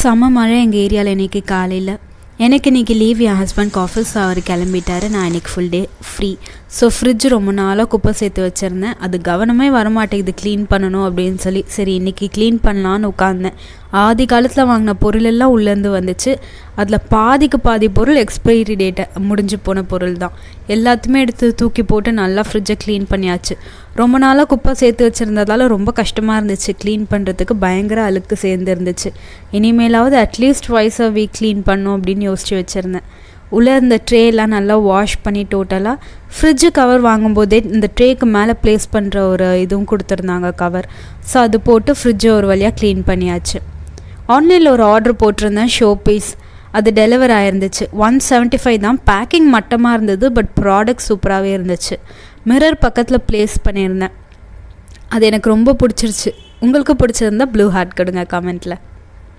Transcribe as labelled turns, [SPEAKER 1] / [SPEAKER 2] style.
[SPEAKER 1] செம்ம மழை எங்கள் ஏரியாவில் இன்றைக்கி காலையில். எனக்கு இன்றைக்கி லீவ், என் ஹஸ்பண்ட் ஆஃபீஸ் அவர் கிளம்பிட்டார். நான் இன்றைக்கி full day free. So fridge ரொம்ப நாளாக குப்பை சேர்த்து வச்சுருந்தேன். அது கவனமே வரமாட்டேங்குது க்ளீன் பண்ணணும் அப்படின்னு சொல்லி. சரி இன்றைக்கி க்ளீன் பண்ணலான்னு உட்காந்தேன். ஆதி காலத்தில் வாங்கின பொருளெல்லாம் உள்ளேருந்து வந்துச்சு. அதில் பாதிக்கு பாதி பொருள் எக்ஸ்பைரி டேட்டை முடிஞ்சு போன பொருள் தான். எல்லாத்தையுமே எடுத்து தூக்கி போட்டு நல்லா ஃப்ரிட்ஜை க்ளீன் பண்ணியாச்சு. ரொம்ப நாளாக குப்பை சேர்த்து வச்சுருந்ததால் ரொம்ப கஷ்டமாக இருந்துச்சு. க்ளீன் பண்ணுறதுக்கு பயங்கர அழுக்கு சேர்ந்து இருந்துச்சு. இனிமேலாவது at least twice a week clean பண்ணும் அப்படின்னு யோசிச்சு வச்சுருந்தேன். உள்ளே இந்த ட்ரேலாம் நல்லா வாஷ் பண்ணி டோட்டலாக ஃப்ரிட்ஜு கவர் வாங்கும்போதே இந்த ட்ரேக்கு மேலே ப்ளேஸ் பண்ணுற ஒரு இதுவும் கொடுத்துருந்தாங்க கவர். ஸோ அது போட்டு ஃப்ரிட்ஜை ஒரு வழியாக க்ளீன் பண்ணியாச்சு. ஆன்லைனில் ஒரு ஆர்டர் போட்டிருந்தேன், ஷோ பீஸ். அது டெலிவர் ஆகிருந்துச்சு. 175 தான். பேக்கிங் மட்டமாக இருந்தது, பட் ப்ராடக்ட் சூப்பராகவே இருந்துச்சு. மிரர் பக்கத்தில் ப்ளேஸ் பண்ணியிருந்தேன். அது எனக்கு ரொம்ப பிடிச்சிருச்சு. உங்களுக்கு பிடிச்சிருந்தா ப்ளூ ஹார்ட் கொடுங்க கமெண்ட்டில்.